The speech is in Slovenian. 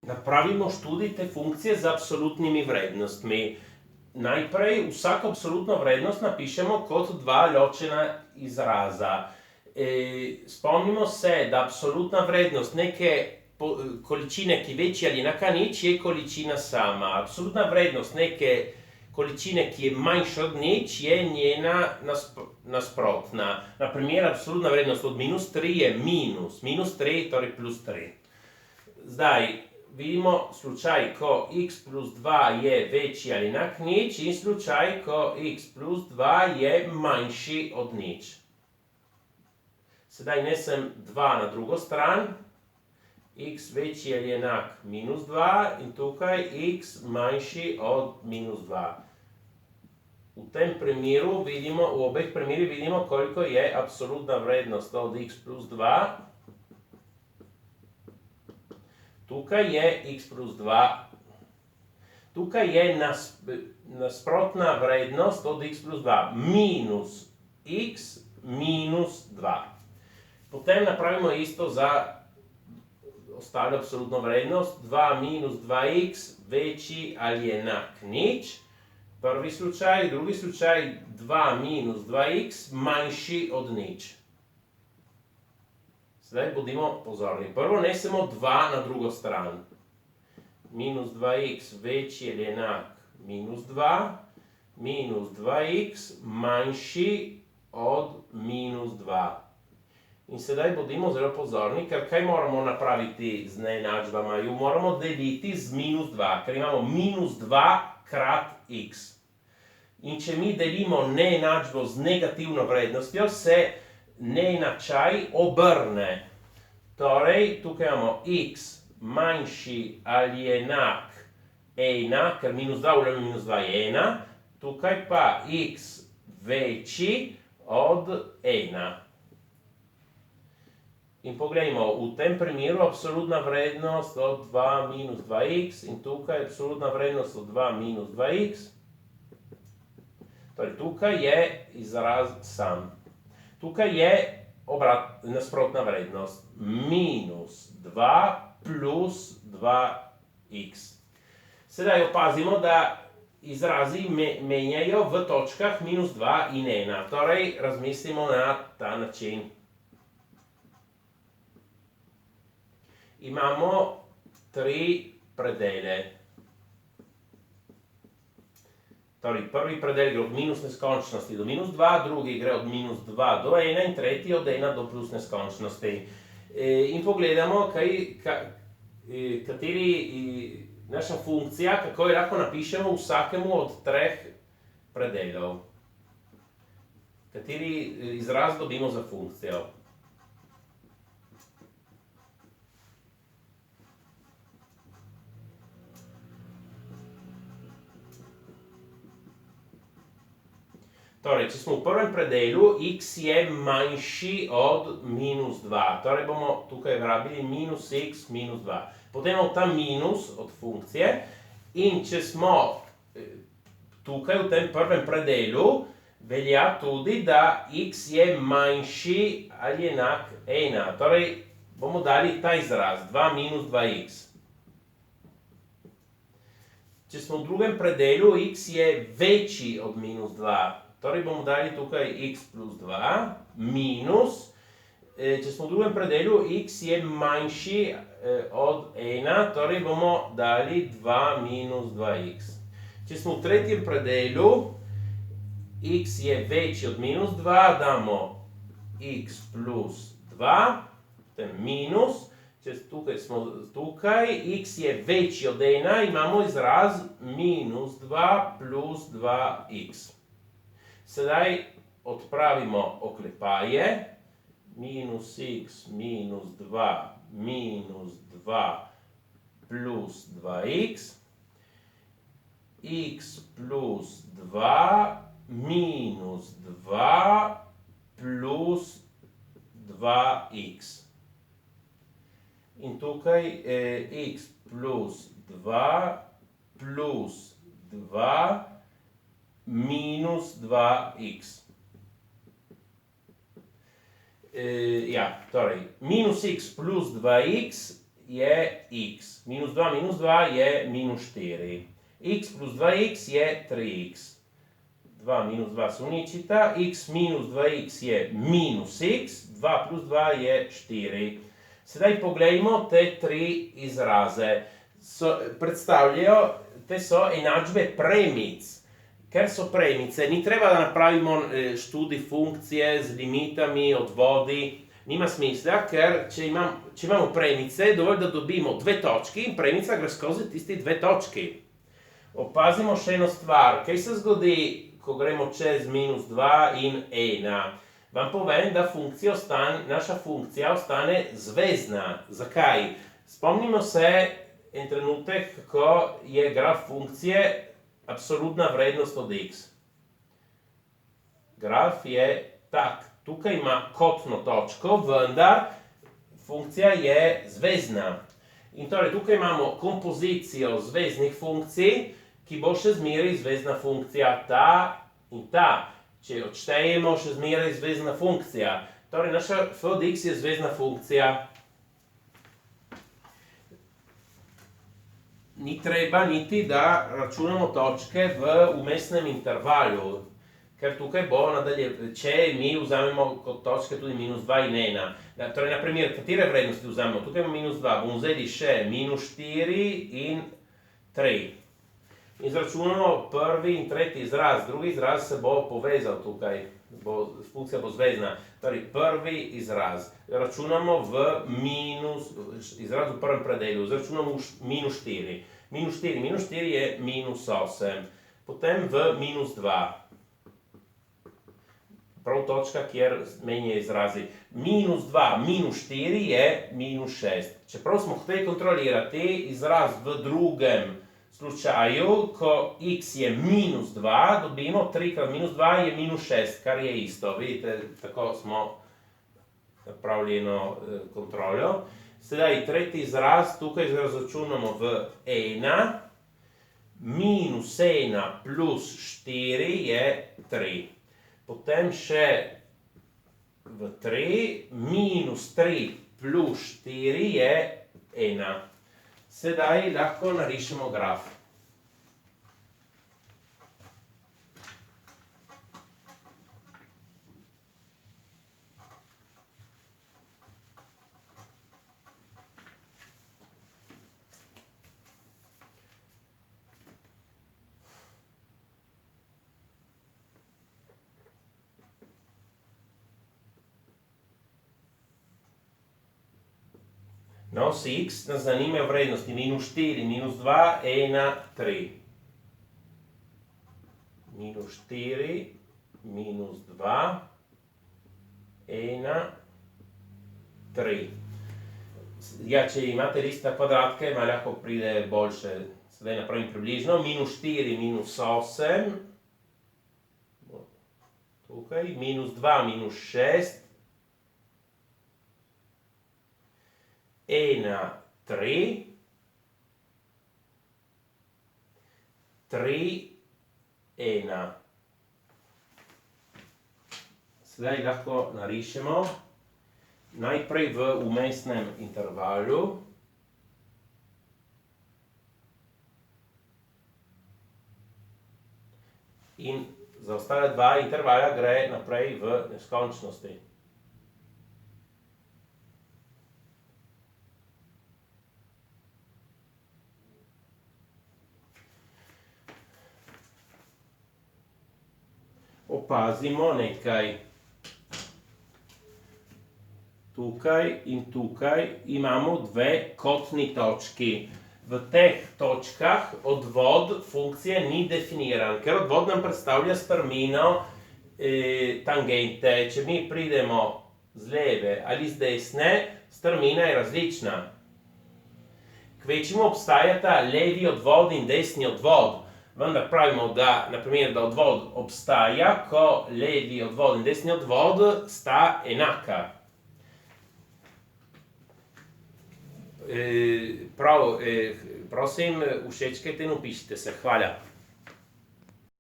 napravimo študij te funkcije z absolutnimi vrednostmi. Najprej vsako absolutno vrednost napišemo kot dva ločena izraza. Spomnimo se, da absolutna vrednost neke količine, ki je večja ali enaka nič, je količina sama. Absolutna vrednost neke količine, ki je manjša od nič, je njena nasprotna. Na primer, absolutna vrednost od -3 je -3, torej +3. Zdaj, vidimo slučaj, ko x plus 2 je večji ali enak nič in slučaj, ko x plus 2 je manjši od nič. Sedaj nesem 2 na drugo stran, x večji ali enak -2 in tukaj x manjši od -2. V tem primeru vidimo, v obeh primerih vidimo, koliko je absolutna vrednost od x plus 2. Tukaj je x plus 2. Tukaj je nasprotna vrednost od x plus 2, minus x minus 2. Potem napravimo isto za ostalo absolutno vrednost, 2 minus 2x večji ali enak nič. Prvi slučaj, drugi slučaj, 2 minus 2x manjši od nič. Zdaj bodimo pozorni. Prvo nesemo 2 na drugo stran. Minus 2x večji ali enak minus 2, minus 2x manjši od minus 2. In sedaj bodimo zelo pozorni, ker kaj moramo napraviti z neenačbama? Jo moramo deliti z minus 2, ker imamo minus 2 krat x. In če mi delimo neenačbo z negativno vrednostjo, se neenačaj obrne. Torej, tukaj imamo x manjši ali enak 1, ker minus 2 v minus 2 je 1, tukaj pa x večji od 1. In poglejmo, v tem primeru absolutna vrednost od 2 minus 2x in tukaj absolutna vrednost od 2 minus 2x. Torej, tukaj je izraz sam. Tukaj je nasprotna vrednost, minus 2 plus 2x. Sedaj opazimo, da izrazi menjajo v točkah minus 2 in 1. Torej, razmislimo na ta način. Imamo 3 predele. Torej, prvi predel gre od minus neskončnosti do minus 2, drugi gre od minus 2 do 1 in tretji od 1 do plus neskončnosti. In pogledamo, naša funkcija, kako jo lahko napišemo vsakemu od 3 predelov. Kateri izraz dobimo za funkcijo. Torej, če smo v prvem predelu, x je manjši od minus 2. Torej bomo tukaj rabili minus x minus 2. Potem imamo ta minus od funkcije in če smo tukaj v tem prvem predelu, velja tudi, da x je manjši ali enak 1. Torej bomo dali ta izraz, 2 minus 2x. Če smo v drugem predelu, x je večji od minus 2. Torej bomo dali tukaj x plus 2 minus, če smo v drugem predelu, x je manjši od 1, torej bomo dali 2 minus 2x. Če smo v tretjem predelu, x je večji od minus 2, damo x plus 2, potem minus, če smo tukaj, x je večji od 1, imamo izraz minus 2 plus 2x. Sedaj odpravimo oklepaje, minus x minus 2 minus 2 plus 2x, x plus 2 minus 2 plus 2x. In tukaj x plus 2 plus 2 minus 2x. Torej, minus x plus 2x je x. Minus 2 je minus 4. X plus 2x je 3x. 2 minus 2 se uničita. X minus 2x je minus x. 2 plus 2 je 4. Sedaj poglejmo te tri izraze. Predstavljajo, te so enačbe premic. Ker so premice, ni treba, da napravimo študij funkcije z limitami, odvodi. Nima smisla, ker če imamo premice, dovolj, da dobimo dve točki in premica gre skozi tisti dve točki. Opazimo še eno stvar. Kaj se zgodi, ko gremo čez minus 2 in 1? Vam povem, da naša funkcija ostane zvezdna. Zakaj? Spomnimo se en trenutek, ko je graf funkcije absolutna vrednost od x. Graf je tak. Tukaj ima kotno točko, vendar funkcija je zvezdna. In torej tukaj imamo kompozicijo zvezdnih funkcij, ki bo še zmeraj zvezdna funkcija ta in ta. Če odštejemo, še zmeraj zvezdna funkcija. Torej naša f od x je zvezdna funkcija. Ni treba niti, da računamo točke v vmesnem intervalu. Ker tukaj bo nadalje, če mi vzamemo kot točke tudi minus 2 in 1. Torej, na primer, katere vrednosti vzamemo? Tukaj imamo minus 2, bomo vzeli še minus 4 in 3. Izračunamo prvi in tretji izraz, drugi izraz se bo povezal tukaj, funkcija bo zvezdna. Torej, prvi izraz računamo v izraz v prvem predelu, izračunamo minus 4. Minus 4 je minus 8, potem v minus 2. Prav točka, kjer menja izrazi. Minus 2 minus 4 je minus 6. Čeprav smo hoteli kontrolirati izraz v drugem slučaju, ko x je minus 2, dobimo 3 krat minus 2 je minus 6, kar je isto. Vidite, tako smo napravili eno kontrolo. Sedaj, tretji izraz, tukaj izračunamo v 1. Minus 1 plus 4 je 3. Potem še v 3, minus 3 plus 4 je 1. Sedaj lahko narišemo graf. Na osi x nas zanimajo vrednosti minus 4, minus 2, 1, 3. Minus 4, minus 2, 1, 3. Ja, če imate list na kvadratke, malo lahko pride boljše. Sedaj napravim približno. Minus 4, minus 8. Tukaj. Minus 2, minus 6. 1, 3, 3, 1. Sedaj lahko narišemo najprej v vmesnem intervalu. In za ostale dva intervala gre naprej v neskončnosti. Opazimo nekaj. Tukaj in tukaj imamo dve kotni točki. V teh točkah odvod funkcije ni definiran, ker odvod nam predstavlja strmino tangente. Če mi pridemo z leve ali z desne, strmina je različna. Kvečjemu obstajata levi odvod in desni odvod. Vendar pravimo, da odvod obstaja, ko levi odvod in desni odvod sta enaka. Prosim, všečkajte in vpišite se. Hvala.